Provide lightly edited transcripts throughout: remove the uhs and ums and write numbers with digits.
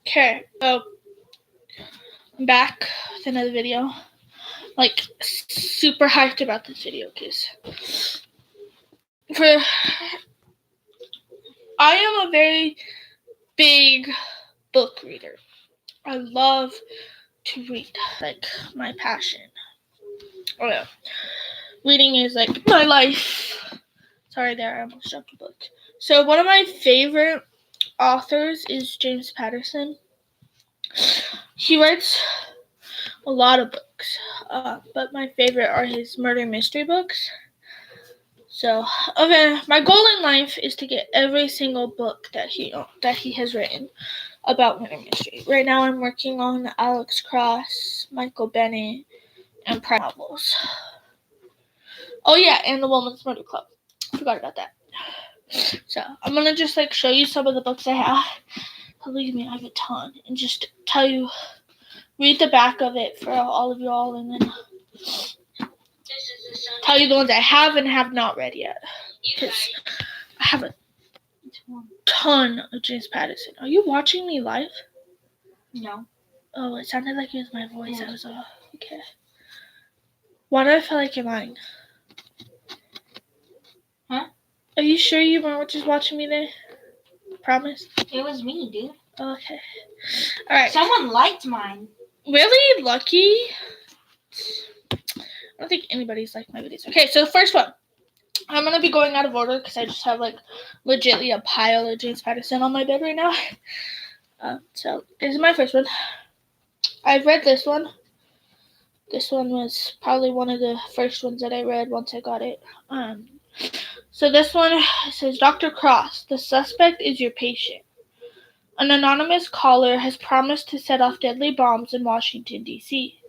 Okay, so I'm back with another video. Like, super hyped about this video because I am a very big book reader. I love to read, like my passion. Oh yeah, reading is like my life. Sorry, there I almost dropped a book. So one of my favorite authors is James Patterson. He writes a lot of books, but my favorite are his murder mystery books. So, okay, my goal in life is to get every single book that he has written about murder mystery. Right now, I'm working on Alex Cross, Michael Bennett, and private novels. Oh yeah, and the Woman's Murder Club. Forgot about that. So I'm gonna just like show you some of the books I have. Believe me, I have a ton, and just tell you, read the back of it for all of y'all, and then tell you the ones I have and have not read yet. Because I have a ton of James Patterson. Are you watching me live? No. Oh, it sounded like it was my voice. I was off. Okay. Why do I feel like you're lying? Huh? Are you sure you weren't just watching me there? Promise? It was me, dude. Okay. Alright. Someone liked mine. Really? Lucky? I don't think anybody's liked my videos. Okay, so the first one. I'm going to be going out of order because I just have like legitly a pile of James Patterson on my bed right now. So this is my first one. I've read this one. This one was probably one of the first ones that I read once I got it. So this one says, Dr. Cross, the suspect is your patient. An anonymous caller has promised to set off deadly bombs in Washington, D.C.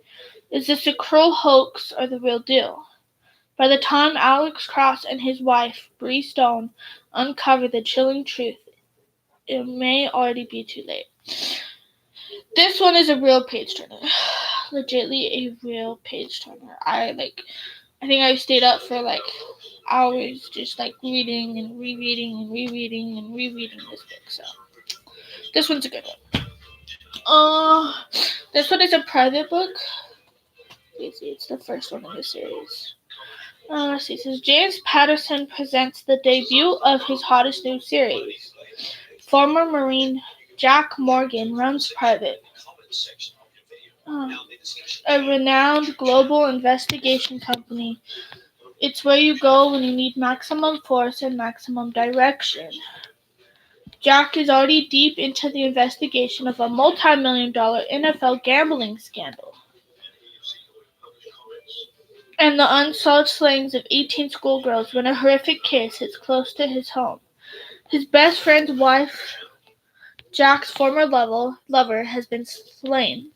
Is this a cruel hoax or the real deal? By the time Alex Cross and his wife, Bree Stone, uncover the chilling truth, it may already be too late. This one is a real page turner. Legitly a real page turner. I think I stayed up for like hours just like reading and rereading and rereading and rereading this book. So this one's a good one. This one is a private book. It's the first one in the series. Let's see. It says James Patterson presents the debut of his hottest new series. Former Marine Jack Morgan runs private. A renowned global investigation company. It's where you go when you need maximum force and maximum direction. Jack is already deep into the investigation of a multi-million-dollar NFL gambling scandal and the unsolved slayings of 18 schoolgirls when a horrific case hits close to his home. His best friend's wife, Jack's former lover, has been slain.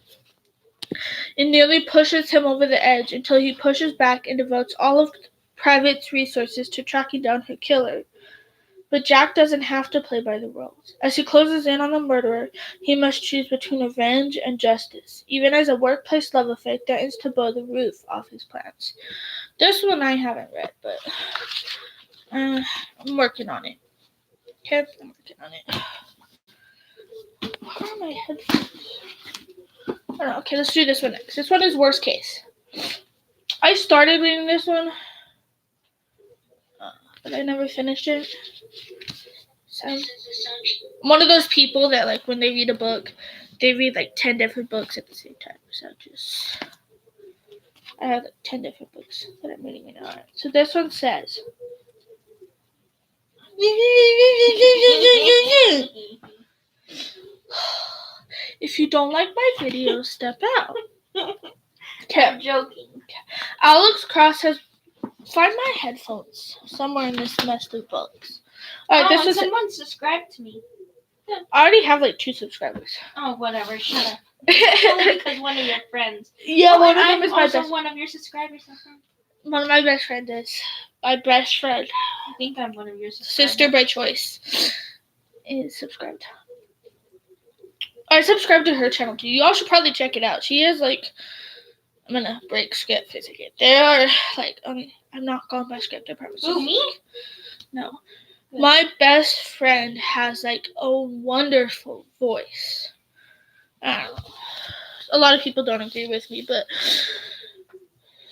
It nearly pushes him over the edge until he pushes back and devotes all of Private's resources to tracking down her killer. But Jack doesn't have to play by the rules. As he closes in on the murderer, he must choose between revenge and justice, even as a workplace love affair threatens to blow the roof off his plans. This one I haven't read, but I'm working on it. Okay, I'm working on it. Where are my headphones? I don't know. Okay, let's do this one next. This one is worst case. I started reading this one, but I never finished it. So I'm one of those people that like when they read a book, they read like 10 different books at the same time. So I have like 10 different books that I'm reading right now. Alright, so this one says, if you don't like my videos, step out. Okay. I'm joking. Alex Cross has... Find my headphones somewhere in this mess of books. Alright, someone subscribed to me. I already have like 2 subscribers. Oh, whatever. Shut up. Only because one of your friends. Yeah, one of them is my also best. one of your subscribers. One of my best friends is my best friend. I think I'm one of your subscribers. Sister by choice is subscribed. I subscribed to her channel too. You all should probably check it out. She is like, I'm gonna break script again. They are like, I'm not going by script. I promise. Who, me? No. My best friend has like a wonderful voice. I don't know. A lot of people don't agree with me, but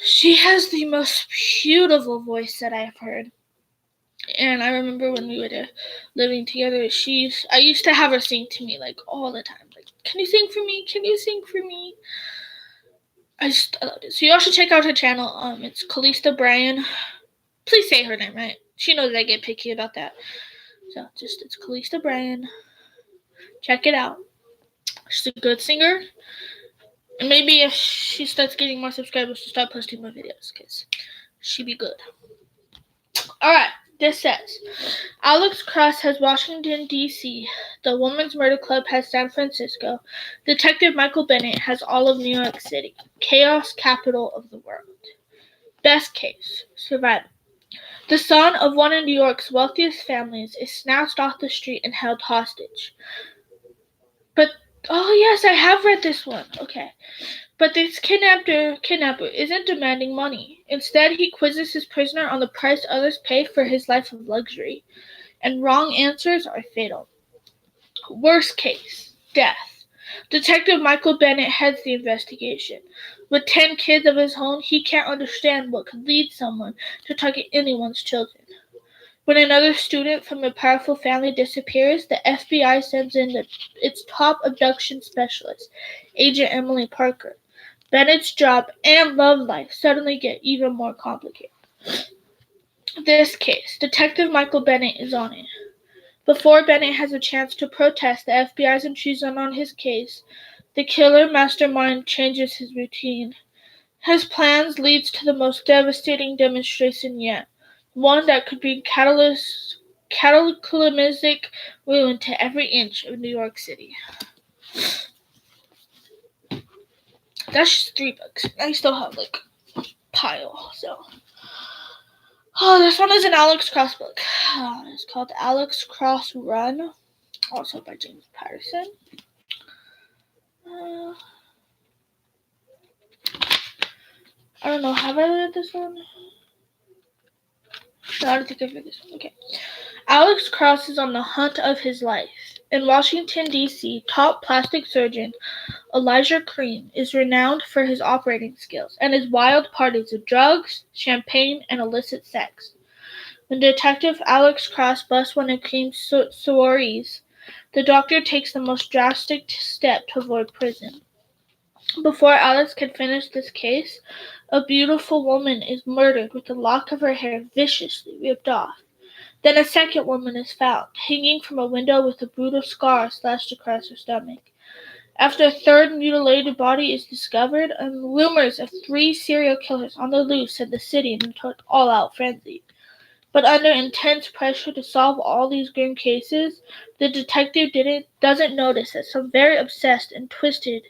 she has the most beautiful voice that I've heard. And I remember when we were living together, I used to have her sing to me like all the time. Like, can you sing for me? Can you sing for me? I loved it. So you all should check out her channel. It's Calista Bryan. Please say her name right. She knows I get picky about that. So it's Calista Bryan. Check it out. She's a good singer. And maybe if she starts getting more subscribers, she'll start posting more videos, because she be good. Alright, this says, Alex Cross has Washington, D.C. The Women's Murder Club has San Francisco. Detective Michael Bennett has all of New York City. Chaos capital of the world. Best case, survival. The son of one of New York's wealthiest families is snatched off the street and held hostage. But, oh yes, I have read this one. Okay. But this kidnapper isn't demanding money. Instead, he quizzes his prisoner on the price others pay for his life of luxury. And wrong answers are fatal. Worst case, death. Detective Michael Bennett heads the investigation. With 10 kids of his own, he can't understand what could lead someone to target anyone's children. When another student from a powerful family disappears, the FBI sends in its top abduction specialist, Agent Emily Parker. Bennett's job and love life suddenly get even more complicated. This case, Detective Michael Bennett is on it. Before Bennett has a chance to protest the FBI's intrusion on his case, the killer mastermind changes his routine. His plans leads to the most devastating demonstration yet, one that could bring cataclysmic ruin to every inch of New York City. That's just 3 books. I still have like a pile, so. Oh, this one is an Alex Cross book. It's called Alex Cross Run, also by James Patterson. I don't know, have I read this one? No, I don't think I've read this one. Okay. Alex Cross is on the hunt of his life. In Washington, D.C., top plastic surgeon Elijah Cream is renowned for his operating skills and his wild parties of drugs, champagne, and illicit sex. When Detective Alex Cross busts one of Cream's sororities, the doctor takes the most drastic step to avoid prison. Before Alex can finish this case, a beautiful woman is murdered with a lock of her hair viciously ripped off. Then a second woman is found, hanging from a window with a brutal scar slashed across her stomach. After a third mutilated body is discovered, rumors of 3 serial killers on the loose send the city into an all-out frenzy. But under intense pressure to solve all these grim cases, the detective doesn't notice that someone very obsessed and twisted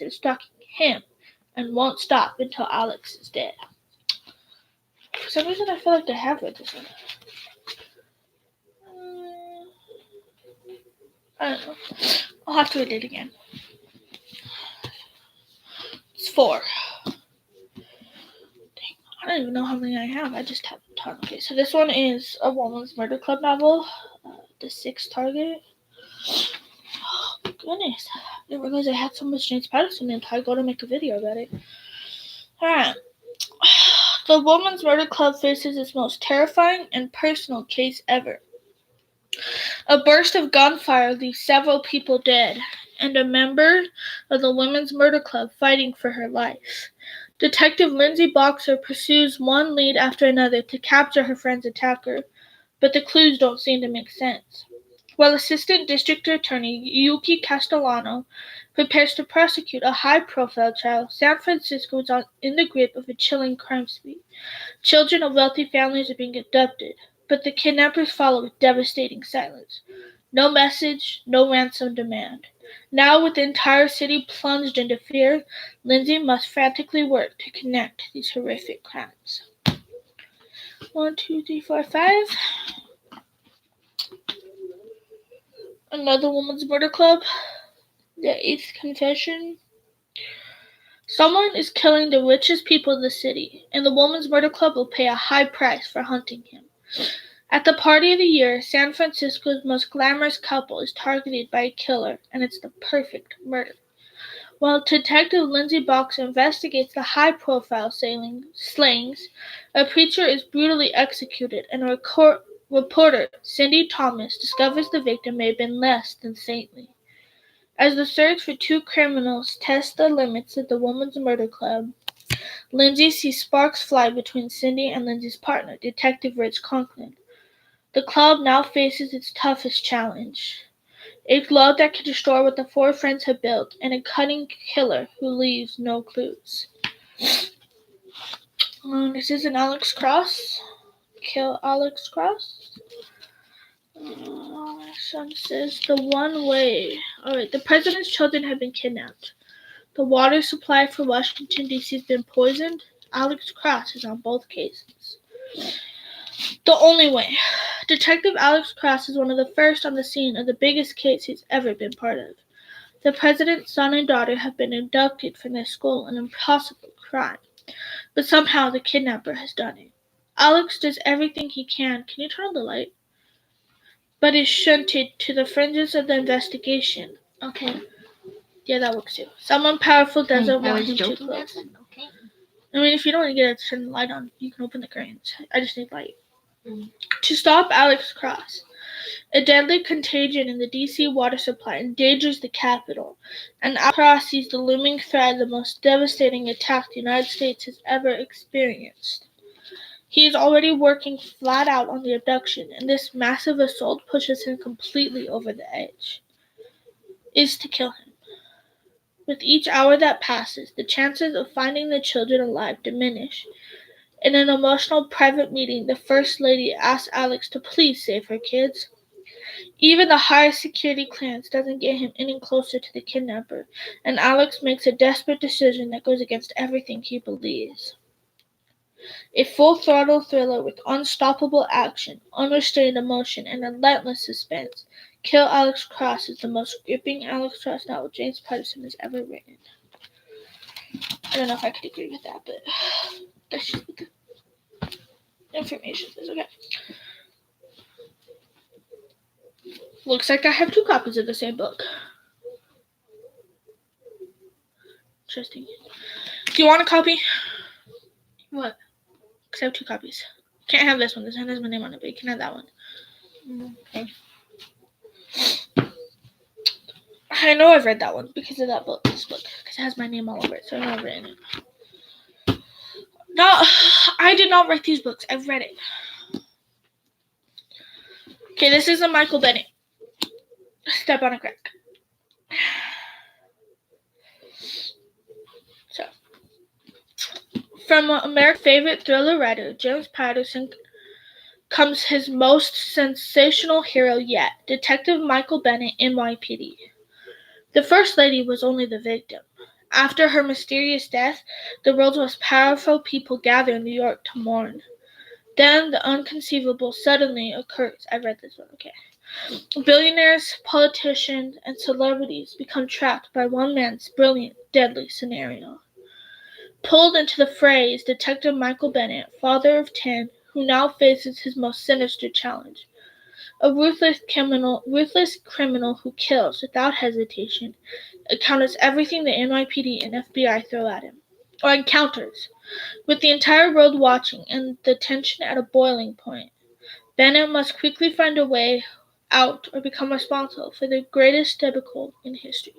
is stalking him and won't stop until Alex is dead. For some reason, I feel like I have read this one. I don't know. I'll have to read it again. It's 4. I don't even know how many I have. I just have a ton. Okay, so this one is a Woman's Murder Club novel, The Sixth Target. Oh, goodness. I didn't realize I had so much James Patterson until I go to make a video about it. Alright. The Woman's Murder Club faces its most terrifying and personal case ever. A burst of gunfire leaves several people dead, and a member of the Women's Murder Club fighting for her life. Detective Lindsay Boxer pursues one lead after another to capture her friend's attacker, but the clues don't seem to make sense. While Assistant District Attorney Yuki Castellano prepares to prosecute a high-profile trial, San Francisco is in the grip of a chilling crime spree. Children of wealthy families are being abducted, but the kidnappers follow with devastating silence. No message, no ransom demand. Now, with the entire city plunged into fear, Lindsay must frantically work to connect these horrific crimes. 1, 2, 3, 4, 5. Another Woman's Murder Club. The 8th Confession. Someone is killing the richest people in the city, and the Woman's Murder Club will pay a high price for hunting him. At the party of the year, San Francisco's most glamorous couple is targeted by a killer, and it's the perfect murder. While Detective Lindsay Boxer investigates the high-profile slayings, a preacher is brutally executed, and a reporter, Cindy Thomas, discovers the victim may have been less than saintly. As the search for two criminals tests the limits of the Women's Murder Club, Lindsay sees sparks fly between Cindy and Lindsay's partner, Detective Rich Conklin. The club now faces its toughest challenge. A glove that can destroy what the four friends have built, and a cunning killer who leaves no clues. This is an Alex Cross. Kill Alex Cross. My son says the one way. Alright, the president's children have been kidnapped. The water supply for Washington, D.C. has been poisoned. Alex Cross is on both cases. The only way. Detective Alex Cross is one of the first on the scene of the biggest case he's ever been part of. The president's son and daughter have been abducted from their school, an impossible crime. But somehow the kidnapper has done it. Alex does everything he can you turn on the light? But is shunted to the fringes of the investigation. Okay. Yeah, that works too. Someone powerful doesn't want him too close. Okay. I mean, if you don't want to get it to turn the light on, you can open the curtains. I just need light. To stop Alex Cross, a deadly contagion in the D.C. water supply endangers the capital, and Alex Cross sees the looming threat of the most devastating attack the United States has ever experienced. He is already working flat out on the abduction, and this massive assault pushes him completely over the edge. Is to kill him. With each hour that passes, the chances of finding the children alive diminish. In an emotional private meeting, the First Lady asks Alex to please save her kids. Even the highest security clearance doesn't get him any closer to the kidnapper, and Alex makes a desperate decision that goes against everything he believes. A full-throttle thriller with unstoppable action, unrestrained emotion, and relentless suspense, Kill Alex Cross is the most gripping Alex Cross novel James Patterson has ever written. I don't know if I could agree with that, but that's just what the information says. Okay. Looks like I have two copies of the same book. Interesting. Do you want a copy? What? Because I have two copies. Can't have this one. This one has my name on it, but you can have that one. Okay. I know I've read that one because of that book. This book. Because it has my name all over it, so I know I've written it. No, I did not write these books. I've read it. Okay, this is a Michael Bennett. Step on a Crack. So, from America's favorite thriller writer, James Patterson, comes his most sensational hero yet, Detective Michael Bennett, NYPD. The First Lady was only the victim. After her mysterious death, the world's most powerful people gather in New York to mourn. Then the unconceivable suddenly occurs. I read this one, okay. Billionaires, politicians, and celebrities become trapped by one man's brilliant, deadly scenario. Pulled into the fray is Detective Michael Bennett, father of 10, who now faces his most sinister challenge. A ruthless criminal who kills without hesitation, encounters everything the NYPD and FBI throw at him, or encounters. With the entire world watching and the tension at a boiling point, Bennett must quickly find a way out or become responsible for the greatest debacle in history.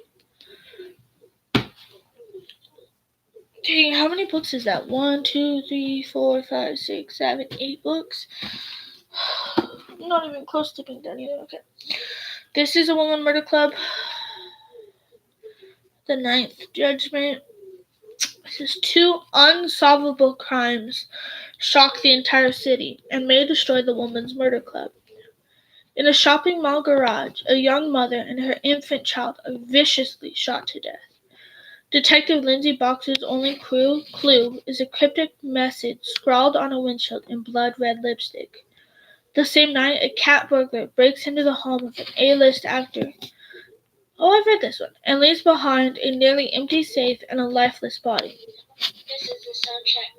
Dang, how many books is that? 1, 2, 3, 4, 5, 6, 7, 8 books? I'm not even close to being done either. Okay. This is a Woman Murder Club. The Ninth Judgment. This is two unsolvable crimes shock the entire city and may destroy the Woman's Murder Club. In a shopping mall garage, a young mother and her infant child are viciously shot to death. Detective Lindsay Boxer's only clue is a cryptic message scrawled on a windshield in blood-red lipstick. The same night, a cat burglar breaks into the home of an A-list actor. Oh, I've read this one. And leaves behind a nearly empty safe and a lifeless body. This is the soundtrack.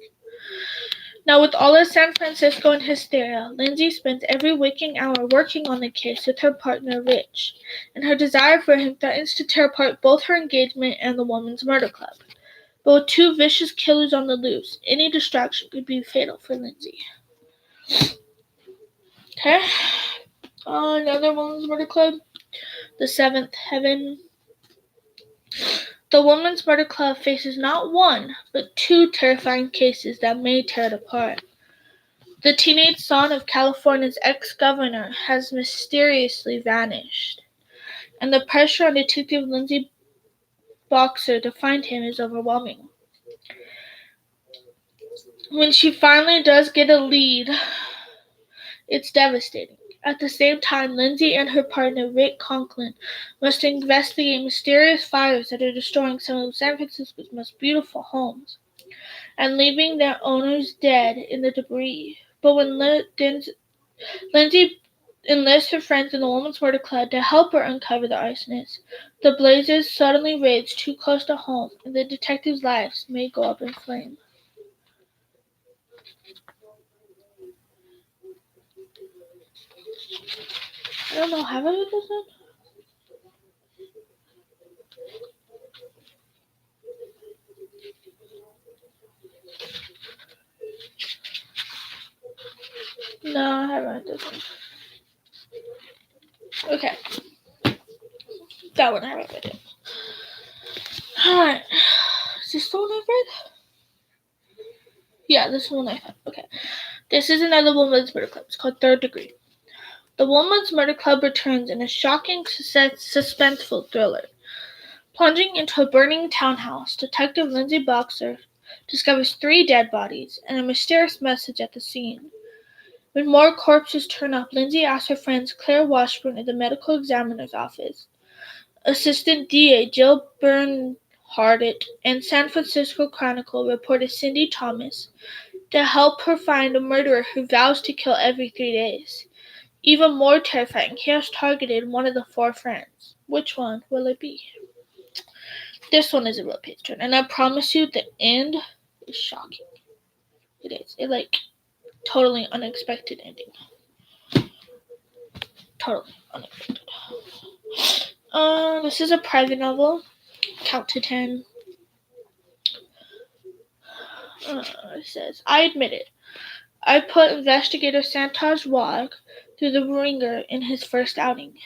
Now, with all of San Francisco in hysteria, Lindsay spends every waking hour working on the case with her partner, Rich, and her desire for him threatens to tear apart both her engagement and the Woman's Murder Club. But with two vicious killers on the loose, any distraction could be fatal for Lindsay. Okay? Another Woman's Murder Club, the Seventh Heaven. The Woman's Murder Club faces not one, but two terrifying cases that may tear it apart. The teenage son of California's ex-governor has mysteriously vanished, and the pressure on Detective Lindsay Boxer to find him is overwhelming. When she finally does get a lead, it's devastating. At the same time, Lindsay and her partner, Rick Conklin, must investigate mysterious fires that are destroying some of San Francisco's most beautiful homes and leaving their owners dead in the debris. But when Lindsay enlists her friends in the Woman's Murder Club to help her uncover the arsonist, the blazes suddenly rage too close to home, and the detectives' lives may go up in flames. I don't know, have I read this one? No, I haven't read this one. Okay. That one I haven't read it. Alright. Is this the one I've read? Yeah, this one I found. Okay. This is another Woman's Murder Club. It's called Third Degree. The Woman's Murder Club returns in a shocking, suspenseful thriller. Plunging into a burning townhouse, Detective Lindsay Boxer discovers 3 dead bodies and a mysterious message at the scene. When more corpses turn up, Lindsay asks her friends Claire Washburn at the medical examiner's office, Assistant DA Jill Bernhardt, and San Francisco Chronicle reporter Cindy Thomas to help her find a murderer who vows to kill every 3 days. Even more terrifying, he has targeted one of the 4 friends. Which one will it be? This one is a real page turn, and I promise you the end is shocking. It is. It totally unexpected ending. Totally unexpected. This is a private novel. Count to 10. It says, I admit it. I put investigator Santosh Wagh through the ringer in his first outing.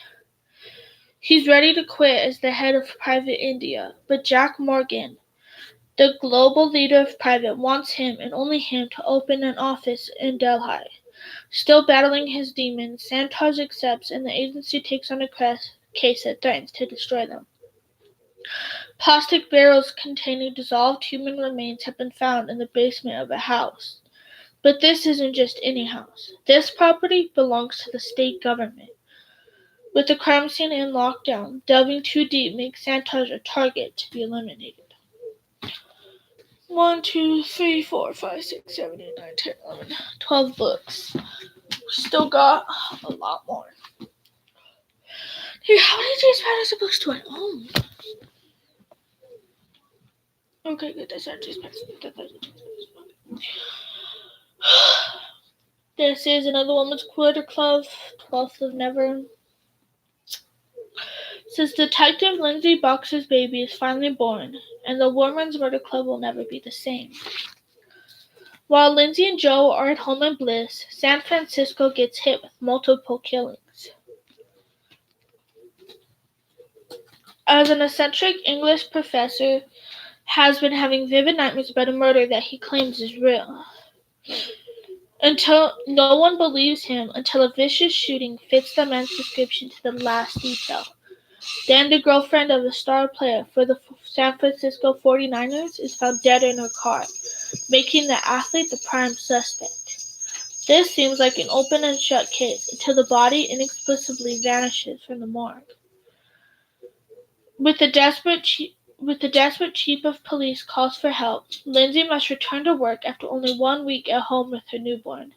He's ready to quit as the head of Private India, but Jack Morgan, the global leader of Private, wants him and only him to open an office in Delhi. Still battling his demons, Santosh accepts and the agency takes on a case that threatens to destroy them. Plastic barrels containing dissolved human remains have been found in the basement of a house. But this isn't just any house. This property belongs to the state government. With the crime scene in lockdown, delving too deep makes Santosh a target to be eliminated. 1, 2, 3, 4, 5, 6, 7, 8, 9, 10, 11, 12 books. Still got a lot more. Dude, how many James Patterson books do I own? Okay, good. That's not James Patterson. This is another Woman's Murder Club, 12th of Never. Since Detective Lindsay Boxer's baby is finally born, and the Woman's Murder Club will never be the same. While Lindsay and Joe are at home in bliss, San Francisco gets hit with multiple killings. As an eccentric English professor has been having vivid nightmares about a murder that he claims is real. Until no one believes him until a vicious shooting fits the man's description to the last detail. Then the girlfriend of the star player for the San Francisco 49ers is found dead in her car, making the athlete the prime suspect. This seems like an open and shut case until the body inexplicably vanishes from the morgue. With the desperate chief of police calls for help, Lindsay must return to work after only 1 week at home with her newborn.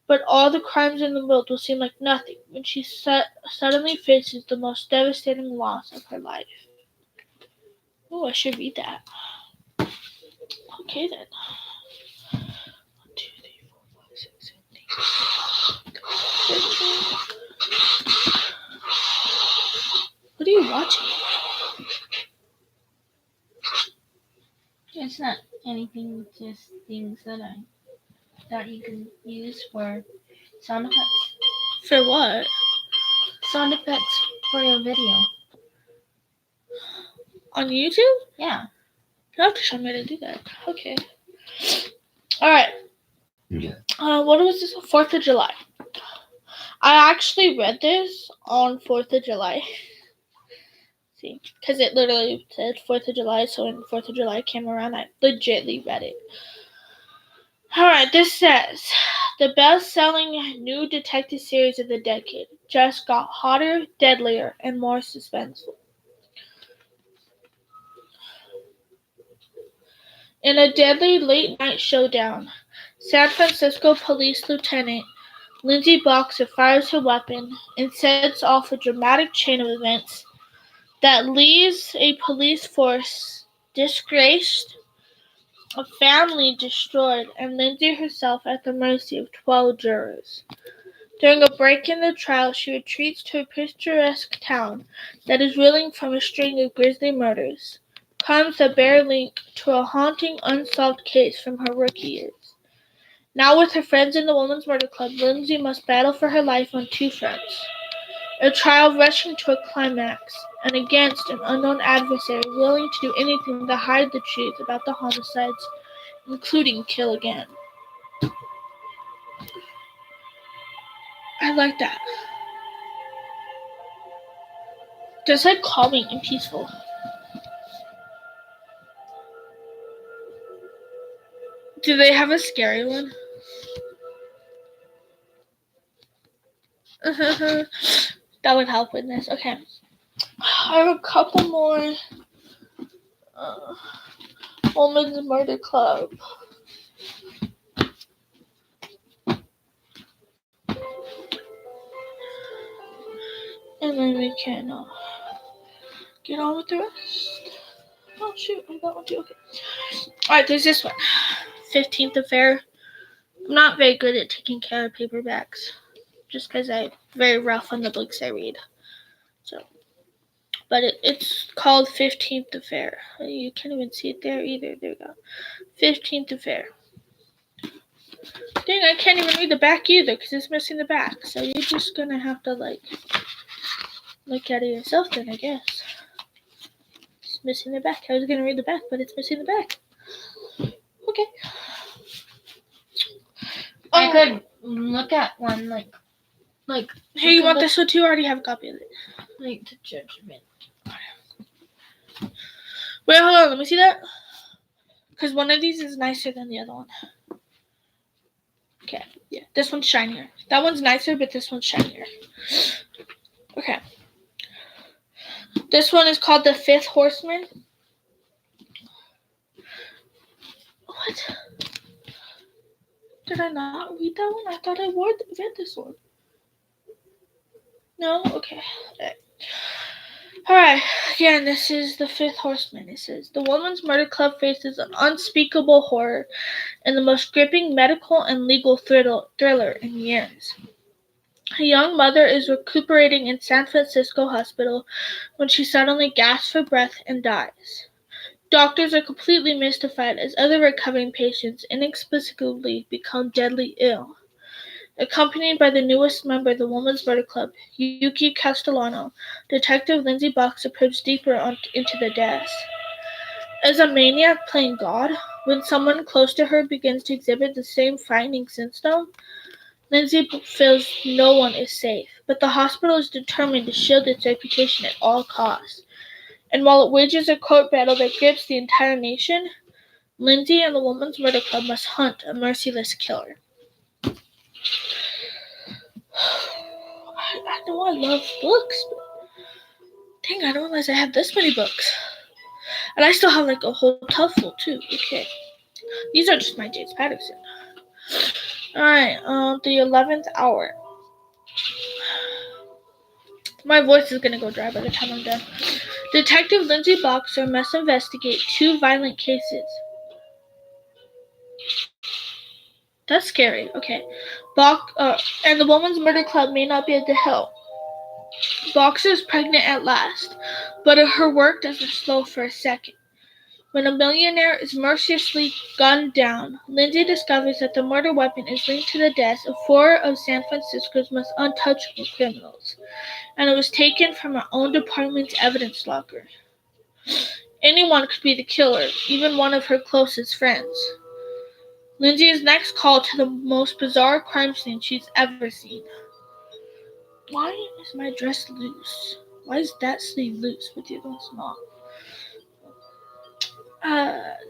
But all the crimes in the world will seem like nothing when she suddenly faces the most devastating loss of her life. Oh, I should read that. Okay then. 1, 2, What are you watching? It's not anything, just things that you can use for sound effects. For what? Sound effects for your video. On YouTube? Yeah. You have to show me how to do that. Okay. Alright. Yeah. What was this? 4th of July. I actually read this on 4th of July. See? Because it literally said 4th of July, so when 4th of July came around, I legitly read it. Alright, this says, the best-selling new detective series of the decade just got hotter, deadlier, and more suspenseful. In a deadly late-night showdown, San Francisco Police Lieutenant Lindsay Boxer fires her weapon and sets off a dramatic chain of events that leaves a police force disgraced, a family destroyed, and Lindsay herself at the mercy of 12 jurors. During a break in the trial, she retreats to a picturesque town that is reeling from a string of grisly murders, crimes that bear link to a haunting, unsolved case from her rookie years. Now with her friends in the Women's Murder Club, Lindsay must battle for her life on two fronts. A trial rushing to a climax, and against an unknown adversary willing to do anything to hide the truth about the homicides, including kill again. I like that. Just like calming and peaceful. Do they have a scary one? That would help with this. Okay. I have a couple more. Women's Murder Club. And then we can get on with the rest. Oh shoot, I got one too. Okay. Alright, there's this one. 15th Affair. I'm not very good at taking care of paperbacks. Just because I'm very rough on the books I read. So, but it's called 15th Affair. You can't even see it there either. There we go. 15th Affair. Dang, I can't even read the back either because it's missing the back. So you're just gonna have to look at it yourself then, I guess. It's missing the back. I was gonna read the back, but it's missing the back. Okay. I could look at one like. Hey, you want this one too? I already have a copy of it. Like the judgment. Wait, hold on. Let me see that. Because one of these is nicer than the other one. Okay, yeah. This one's shinier. That one's nicer, but this one's shinier. Okay. This one is called The Fifth Horseman. What? Did I not read that one? I thought I read this one. No? Okay. Alright. Again, this is The Fifth Horseman. It says, the Women's Murder Club faces an unspeakable horror and the most gripping medical and legal thriller in years. A young mother is recuperating in San Francisco hospital when she suddenly gasps for breath and dies. Doctors are completely mystified as other recovering patients inexplicably become deadly ill. Accompanied by the newest member of the Women's Murder Club, Yuki Castellano, Detective Lindsay Boxer probes deeper into the deaths. As a maniac playing God, when someone close to her begins to exhibit the same frightening symptoms, Lindsay feels no one is safe, but the hospital is determined to shield its reputation at all costs. And while it wages a court battle that grips the entire nation, Lindsay and the Women's Murder Club must hunt a merciless killer. I know I love books, but dang, I didn't realize I have this many books. And I still have like a whole tub full too. Okay. These are just my James Patterson. Alright, the 11th hour. My voice is gonna go dry by the time I'm done. Detective Lindsay Boxer must investigate two violent cases. That's scary. Okay. And the Woman's Murder Club may not be at the hill. Boxer is pregnant at last, but her work doesn't slow for a second. When a millionaire is mercilessly gunned down, Lindsay discovers that the murder weapon is linked to the deaths of four of San Francisco's most untouchable criminals, and it was taken from her own department's evidence locker. Anyone could be the killer, even one of her closest friends. Lindsay is next called to the most bizarre crime scene she's ever seen. Why is my dress loose? Why is that sleeve loose, but the other one's not?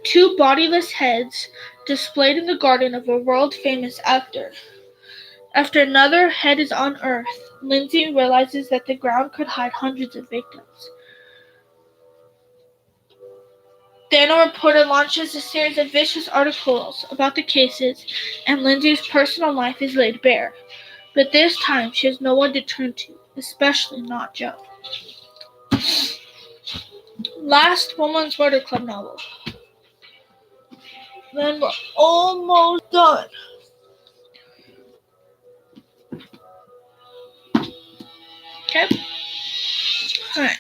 Two bodiless heads displayed in the garden of a world-famous actor. After another head is unearthed, Lindsay realizes that the ground could hide hundreds of victims. Then a reporter launches a series of vicious articles about the cases, and Lindsay's personal life is laid bare. But this time she has no one to turn to, especially not Joe. Last Woman's Murder Club novel. Then we're almost done. Okay? Alright.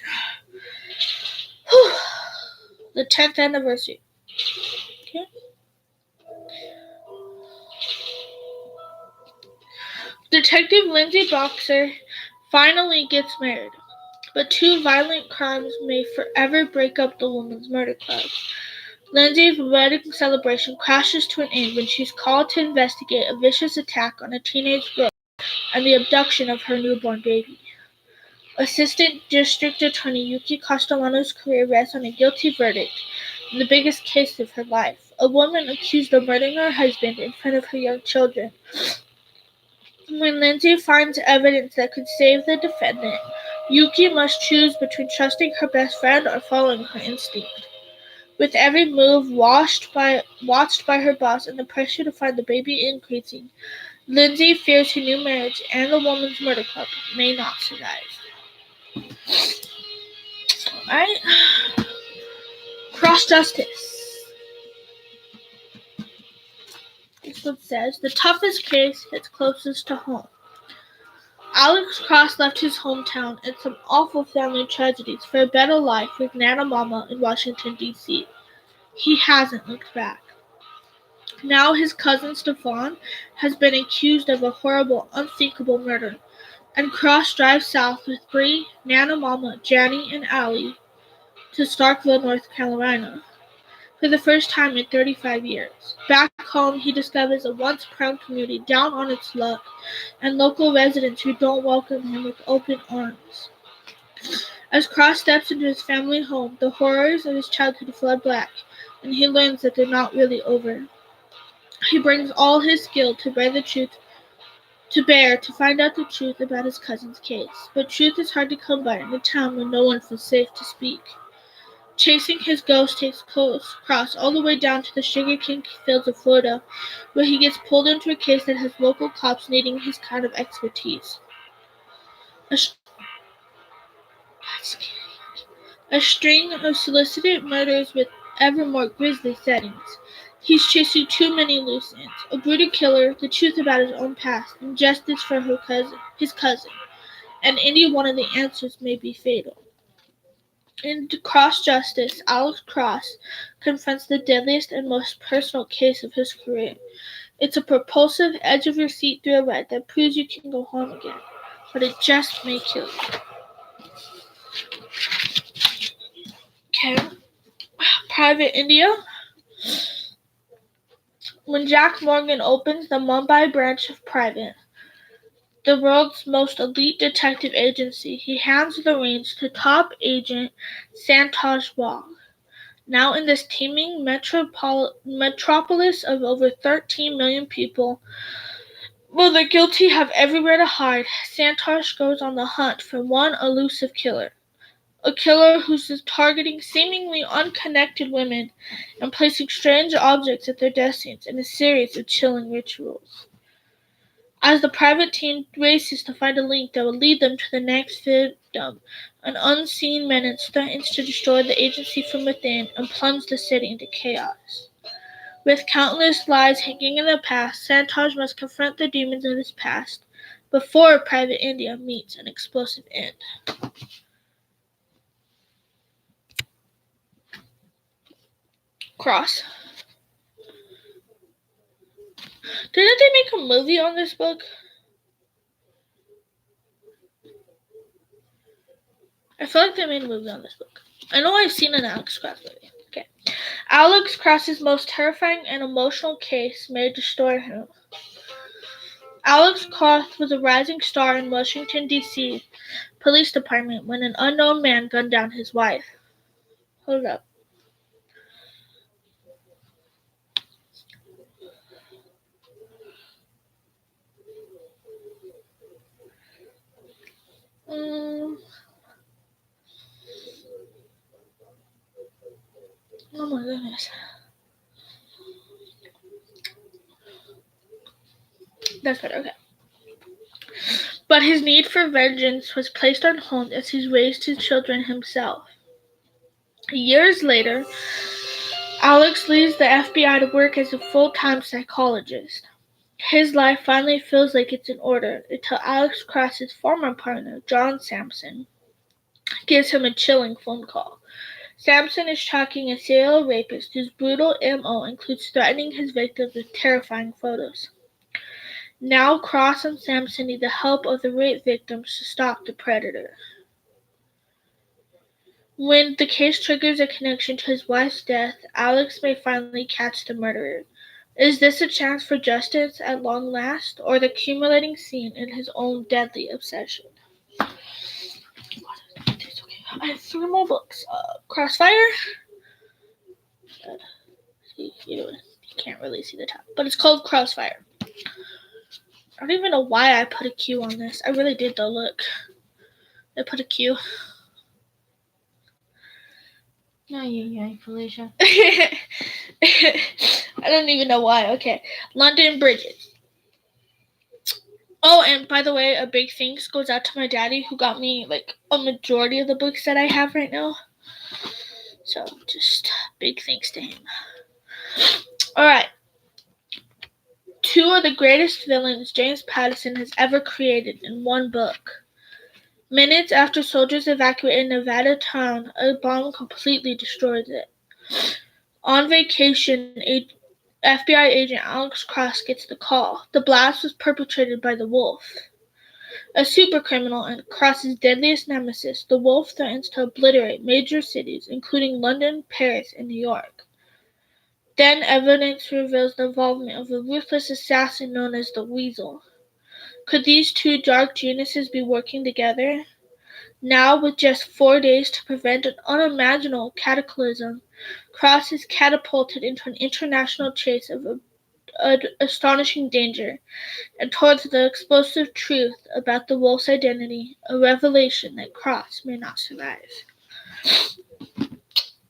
The 10th anniversary. Okay? Detective Lindsay Boxer finally gets married, but two violent crimes may forever break up the Woman's Murder Club. Lindsay's wedding celebration crashes to an end when she's called to investigate a vicious attack on a teenage girl and the abduction of her newborn baby. Assistant District Attorney Yuki Castellano's career rests on a guilty verdict in the biggest case of her life, a woman accused of murdering her husband in front of her young children. When Lindsay finds evidence that could save the defendant, Yuki must choose between trusting her best friend or following her instinct. With every move watched by her boss and the pressure to find the baby increasing, Lindsay fears her new marriage and the Woman's Murder Club may not survive. Alright? Cross justice. This one says, the toughest case hits closest to home. Alex Cross left his hometown and some awful family tragedies for a better life with Nana Mama in Washington, D.C. He hasn't looked back. Now his cousin Stefan has been accused of a horrible, unthinkable murder, and Cross drives south with Bree, Nana Mama, Janny, and Allie to Starkville, North Carolina, for the first time in 35 years. Back home, he discovers a once-proud community down on its luck, and local residents who don't welcome him with open arms. As Cross steps into his family home, the horrors of his childhood flood back, and he learns that they're not really over. He brings all his skill to bear to find out the truth about his cousin's case. But truth is hard to come by in a town where no one feels safe to speak. Chasing his ghost takes Cross all the way down to the sugarcane fields of Florida, where he gets pulled into a case that has local cops needing his kind of expertise. A string of solicited murders with ever more grisly settings. He's chasing too many loose ends. A brutal killer, the truth about his own past, and justice for his cousin. And any one of the answers may be fatal. In Cross Justice, Alex Cross confronts the deadliest and most personal case of his career. It's a propulsive, edge-of-your-seat thrill ride that proves you can go home again, but it just may kill you. Okay. Private India. When Jack Morgan opens the Mumbai branch of Private, the world's most elite detective agency, he hands the reins to top agent Santosh Wagh. Now in this teeming metropolis of over 13 million people, where the guilty have everywhere to hide, Santosh goes on the hunt for one elusive killer. A killer who's targeting seemingly unconnected women and placing strange objects at their death scenes in a series of chilling rituals. As the private team races to find a link that will lead them to the next victim, an unseen menace threatens to destroy the agency from within and plunge the city into chaos. With countless lies hanging in the past, Santosh must confront the demons of his past before Private India meets an explosive end. Cross. Didn't they make a movie on this book? I feel like they made a movie on this book. I know I've seen an Alex Cross movie. Okay. Alex Cross's most terrifying and emotional case may destroy him. Alex Cross was a rising star in Washington, D.C. Police Department when an unknown man gunned down his wife. Hold up. Oh my goodness. That's better, okay. But his need for vengeance was placed on hold as he raised his children himself. Years later, Alex leaves the FBI to work as a full-time psychologist. His life finally feels like it's in order until Alex Cross's former partner, John Sampson, gives him a chilling phone call. Sampson is tracking a serial rapist whose brutal MO includes threatening his victims with terrifying photos. Now Cross and Sampson need the help of the rape victims to stop the predator. When the case triggers a connection to his wife's death, Alex may finally catch the murderer. Is this a chance for justice at long last, or the accumulating scene in his own deadly obsession? I have 3 more books. Crossfire. You can't really see the top, but it's called Crossfire. I don't even know why I put a Q on this. I really did though, look. I put a Q. Ay, Felicia. I don't even know why. Okay. London Bridges. Oh, and by the way, a big thanks goes out to my daddy who got me like a majority of the books that I have right now. So just big thanks to him. Alright. 2 of the greatest villains James Patterson has ever created in one book. Minutes after soldiers evacuate a Nevada town, a bomb completely destroys it. On vacation, FBI agent Alex Cross gets the call. The blast was perpetrated by the Wolf. A supercriminal and Cross's deadliest nemesis, the Wolf threatens to obliterate major cities, including London, Paris, and New York. Then evidence reveals the involvement of a ruthless assassin known as the Weasel. Could these 2 dark geniuses be working together? Now, with just 4 days to prevent an unimaginable cataclysm, Cross is catapulted into an international chase of astonishing danger and towards the explosive truth about the Wolf's identity, a revelation that Cross may not survive.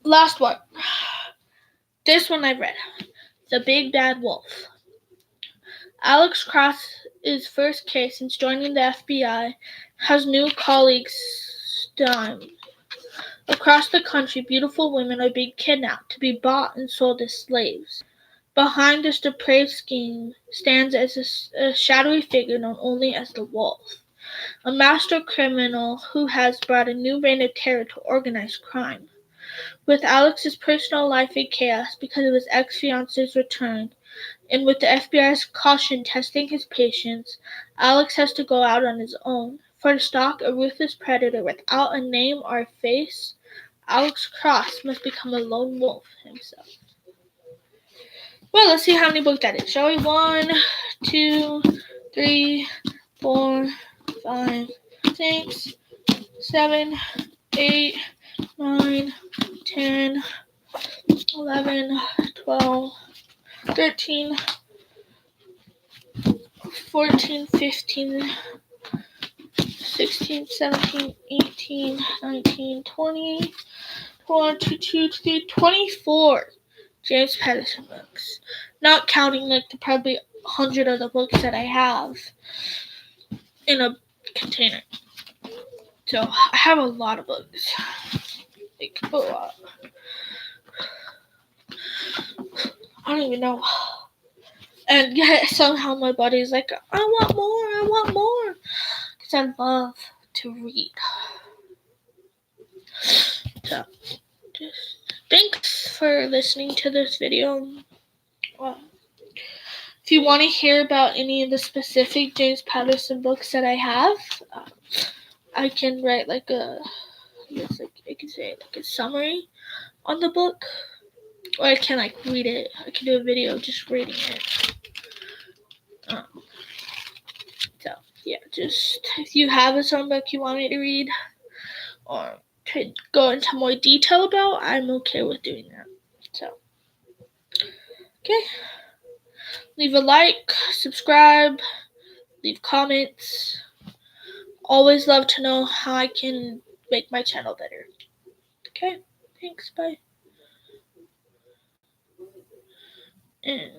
Last one. This one I've read. The Big Bad Wolf. Alex Cross's first case since joining the FBI has new colleagues stunned. Across the country, beautiful women are being kidnapped to be bought and sold as slaves. Behind this depraved scheme stands as a shadowy figure known only as the Wolf, a master criminal who has brought a new reign of terror to organized crime. With Alex's personal life in chaos because of his ex-fiance's return, and with the FBI's caution testing his patience, Alex has to go out on his own. For to stalk a ruthless predator without a name or a face, Alex Cross must become a lone wolf himself. Well, let's see how many books that is, shall we? 1, 2, 3, 4, 5, 6, 7, 8, 9, 10, 11, 12, 13, 14, 15, 16, 17, 18, 19, 20, 22, 23, 24 James Patterson books. Not counting like the probably 100 of the books that I have in a container. So I have a lot of books. Like a lot. I don't even know. And yet somehow my body's like, I want more. Because I love to read. So, just thanks for listening to this video. If you want to hear about any of the specific James Patterson books that I have, I can write like a summary on the book, or I can like read it. I can do a video just reading it. So yeah, just if you have a certain book you want me to read or to go into more detail about, I'm okay with doing that. So okay, leave a like, subscribe, leave comments. Always love to know how I can make my channel better. Okay, thanks, bye. And